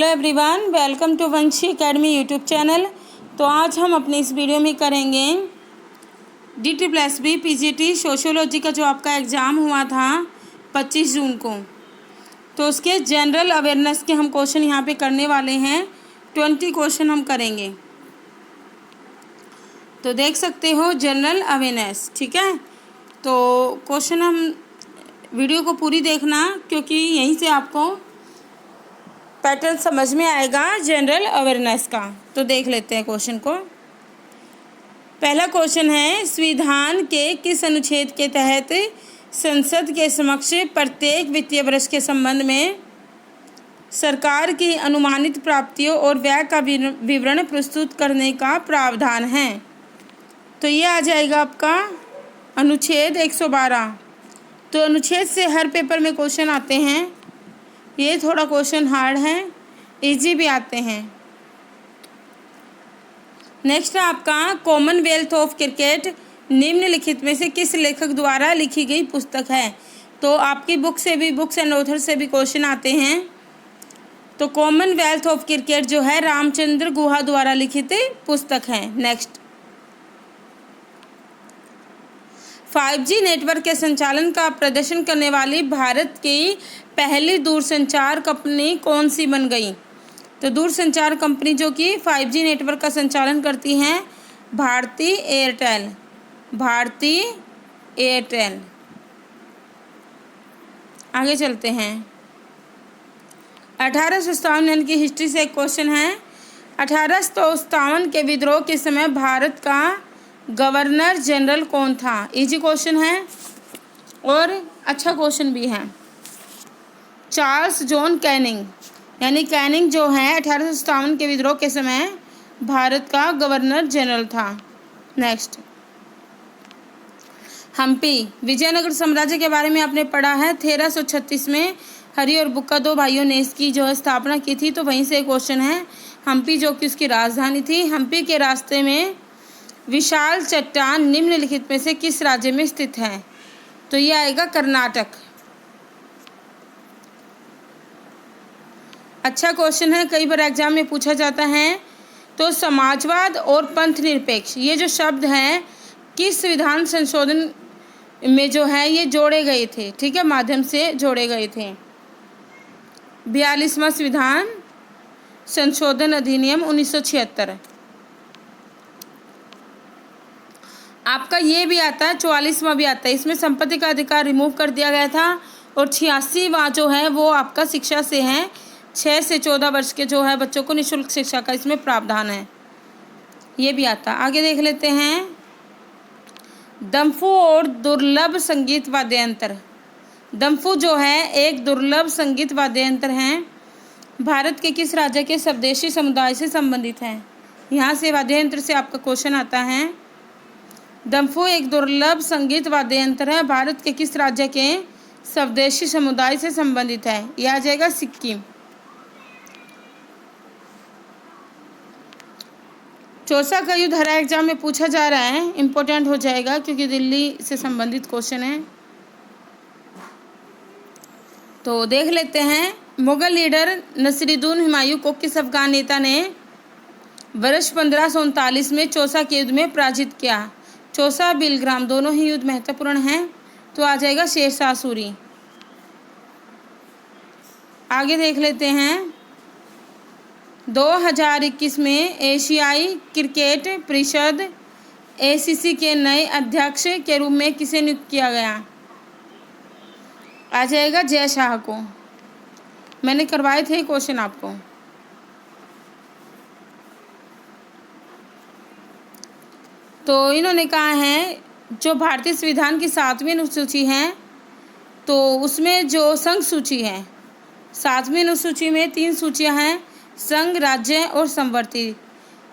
Hello everyone, welcome to Vanshi academy YouTube channel. तो आज हम अपने इस वीडियो में करेंगे DSSB PGT सोशियोलॉजी का जो आपका एग्ज़ाम हुआ था 25 जून को, तो उसके जनरल अवेयरनेस के हम क्वेश्चन यहाँ पे करने वाले हैं। 20 क्वेश्चन हम करेंगे। तो देख सकते हो जनरल अवेयरनेस, ठीक है। तो क्वेश्चन हम वीडियो को पूरी देखना, क्योंकि यहीं से आपको पैटर्न समझ में आएगा जनरल अवेयरनेस का। तो देख लेते हैं क्वेश्चन को। पहला क्वेश्चन है, संविधान के किस अनुच्छेद के तहत संसद के समक्ष प्रत्येक वित्तीय वर्ष के संबंध में सरकार की अनुमानित प्राप्तियों और व्यय का विवरण प्रस्तुत करने का प्रावधान है? तो ये आ जाएगा आपका अनुच्छेद 112। तो अनुच्छेद से हर पेपर में क्वेश्चन आते हैं। ये थोड़ा क्वेश्चन हार्ड है, इजी भी आते हैं। नेक्स्ट है आपका कॉमनवेल्थ ऑफ क्रिकेट निम्नलिखित में से किस लेखक द्वारा लिखी गई पुस्तक है? तो आपकी बुक्स एंड ऑथर से भी क्वेश्चन आते हैं। तो कॉमनवेल्थ ऑफ क्रिकेट जो है रामचंद्र गुहा द्वारा लिखित पुस्तक है। नेक्स्ट, 5G नेटवर्क के संचालन का प्रदर्शन करने वाली भारत की पहली दूरसंचार कंपनी कौन सी बन गई? तो दूरसंचार कंपनी जो कि 5G नेटवर्क का संचालन करती हैं भारती एयरटेल। आगे चलते हैं। 1857 की हिस्ट्री से एक क्वेश्चन है। 1857 के विद्रोह के समय भारत का गवर्नर जनरल कौन था? इजी क्वेश्चन है और अच्छा क्वेश्चन भी है। चार्ल्स जॉन कैनिंग, यानी कैनिंग जो है 1857 के विद्रोह के समय भारत का गवर्नर जनरल था। नेक्स्ट, हम्पी विजयनगर साम्राज्य के बारे में आपने पढ़ा है। 1336 में हरि और बुक्का दो भाइयों ने इसकी जो है स्थापना की थी। तो वहीं से क्वेश्चन है। हम्पी जो कि उसकी राजधानी थी। हम्पी के रास्ते में विशाल चट्टान निम्नलिखित में से किस राज्य में स्थित है? तो ये आएगा कर्नाटक। अच्छा क्वेश्चन है, कई बार एग्जाम में पूछा जाता है। तो समाजवाद और पंथ निरपेक्ष ये जो शब्द हैं किस संविधान संशोधन में जो है ये जोड़े गए थे? ठीक है, माध्यम से जोड़े गए थे। 42वां संविधान संशोधन अधिनियम 1976। आपका ये भी आता है, 44वां भी आता है। इसमें संपत्ति का अधिकार रिमूव कर दिया गया था। और 86वां जो है वो आपका शिक्षा से है। 6 से 14 वर्ष के जो है बच्चों को निःशुल्क शिक्षा का इसमें प्रावधान है। ये भी आता। आगे देख लेते हैं। दम्फू और दुर्लभ संगीत वाद्य यंत्र। दम्फू जो है एक दुर्लभ संगीत वाद्य यंत्र है। भारत के किस राज्य के स्वदेशी समुदाय से संबंधित है? यहाँ से वाद्य यंत्र से आपका क्वेश्चन आता है। दम्फू एक दुर्लभ संगीत वाद्य यंत्र है। भारत के किस राज्य के स्वदेशी समुदाय से संबंधित है? यह आ जाएगा सिक्किम। चौसा का युद्ध हर एग्जाम में पूछा जा रहा है, इम्पोर्टेंट हो जाएगा क्योंकि दिल्ली से संबंधित क्वेश्चन है। तो देख लेते हैं। मुगल लीडर नसीरुद्दीन हुमायूं को किस अफगान नेता ने वर्ष 1539 में चौसा के युद्ध में पराजित किया? चौसा बिलग्राम दोनों ही युद्ध महत्वपूर्ण हैं। तो आ जाएगा शेरशाह सूरी। आगे देख लेते हैं। 2021 में एशियाई क्रिकेट परिषद ACC के नए अध्यक्ष के रूप में किसे नियुक्त किया गया? आ जाएगा जय शाह को। मैंने करवाए थे क्वेश्चन आपको। तो इन्होंने कहा है जो भारतीय संविधान की 7वीं अनुसूची है तो उसमें जो संघ सूची है, 7वीं अनुसूची में 3 सूचियां हैं, संघ, राज्य और संवर्ती।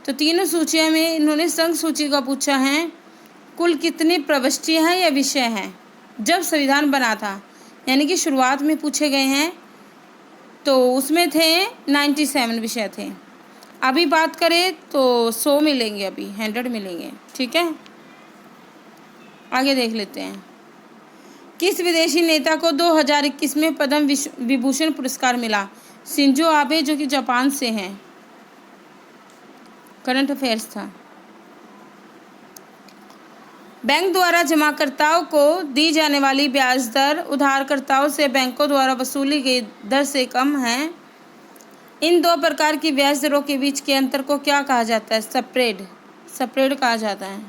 तो तीनों सूचियों में इन्होंने संघ सूची का पूछा है। कुल कितनी प्रविष्टियां हैं या विषय हैं जब संविधान बना था, यानी कि शुरुआत में पूछे गए हैं। तो उसमें थे 97 विषय थे। अभी बात करें तो 100 मिलेंगे, अभी 100 मिलेंगे। ठीक है, आगे देख लेते हैं। किस विदेशी नेता को 2021 में पद्म विभूषण पुरस्कार मिला? शिंजो आबे जो कि जापान से हैं। करंट अफेयर्स था। बैंक द्वारा जमाकर्ताओं को दी जाने वाली ब्याज दर उधारकर्ताओं से बैंकों द्वारा वसूली गई दर से कम है। इन दो प्रकार की ब्याज दरों के बीच के अंतर को क्या कहा जाता है? स्प्रेड कहा जाता है।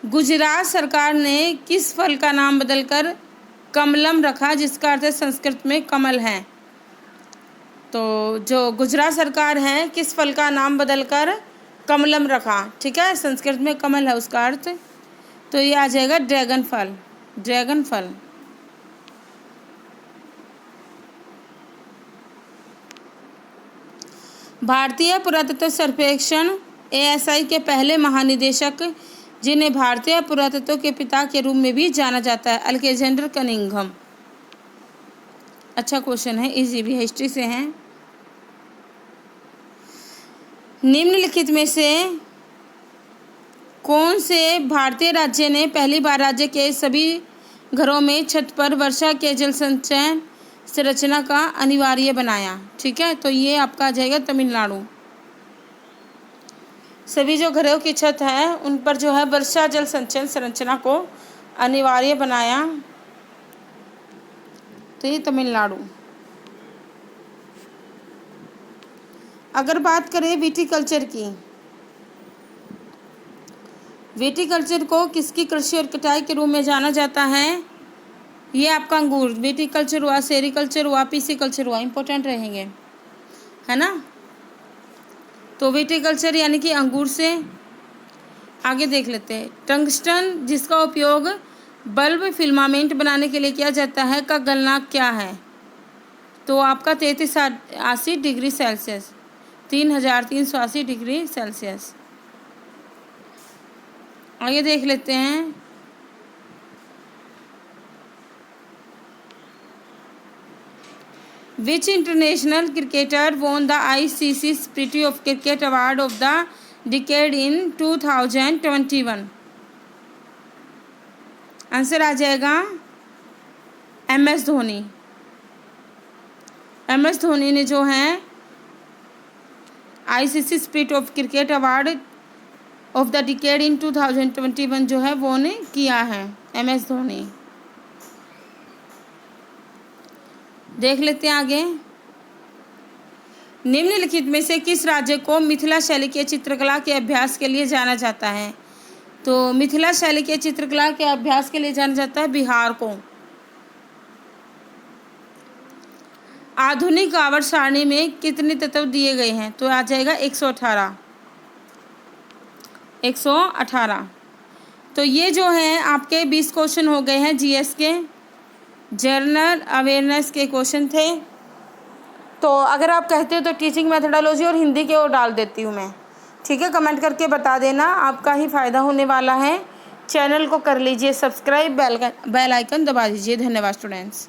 गुजरात सरकार ने किस फल का नाम बदलकर कमलम रखा, जिसका अर्थ संस्कृत में कमल है? तो जो गुजरात सरकार है किस फल का नाम बदलकर कमलम रखा, ठीक है, संस्कृत में कमल है उसका अर्थ। तो ये आ जाएगा ड्रैगन फल। भारतीय पुरातत्व सर्वेक्षण ASI के पहले महानिदेशक, जिन्हें भारतीय पुरातत्व के पिता के रूप में भी जाना जाता है, अलेक्जेंडर कनिंघम। अच्छा क्वेश्चन है, इजी भी, हिस्ट्री से है। निम्नलिखित में से कौन से भारतीय राज्य ने पहली बार राज्य के सभी घरों में छत पर वर्षा के जल संचयन संरचना का अनिवार्य बनाया? ठीक है, तो ये आपका आ जाएगा तमिलनाडु। सभी जो घरों की छत है उन पर जो है वर्षा जल संचयन संरचना को अनिवार्य बनाया, तो ये तमिलनाडु। अगर बात करें विटीकल्चर की, विटीकल्चर को किसकी कृषि और कटाई के रूप में जाना जाता है? ये आपका अंगूर, विटीकल्चर हुआ, सेरिकल्चर हुआ, पीसीकल्चर हुआ, इंपॉर्टेंट रहेंगे, है ना। तो विटीकल्चर यानी कि अंगूर से। आगे देख लेते हैं, टंगस्टन जिसका उपयोग बल्ब फिलामेंट बनाने के लिए किया जाता है का गलनांक क्या है? तो आपका 3380 डिग्री सेल्सियस, 3380 डिग्री सेल्सियस। आगे देख लेते हैं, Which international cricketer won the ICC Spirit of Cricket Award of the Decade in 2021? Answer आ जाएगा MS धोनी। MS धोनी ने जो है ICC spirit of cricket award of the decade in 2021 जो है वो ने किया है, MS धोनी। देख लेते हैं आगे, निम्नलिखित में से किस राज्य को मिथिला शैली के चित्रकला के अभ्यास के लिए जाना जाता है? तो मिथिला शैली के चित्रकला के अभ्यास के लिए जाना जाता है बिहार को। आधुनिक आवर्त सारणी में कितने तत्व दिए गए हैं? तो आ जाएगा 118। तो ये जो है आपके 20 क्वेश्चन हो गए हैं जीएस के, जनरल अवेयरनेस के क्वेश्चन थे। तो अगर आप कहते हो तो टीचिंग मेथडोलॉजी और हिंदी के वो डाल देती हूँ मैं, ठीक है। कमेंट करके बता देना, आपका ही फ़ायदा होने वाला है। चैनल को कर लीजिए सब्सक्राइब, बेल आइकन दबा दीजिए। धन्यवाद स्टूडेंट्स।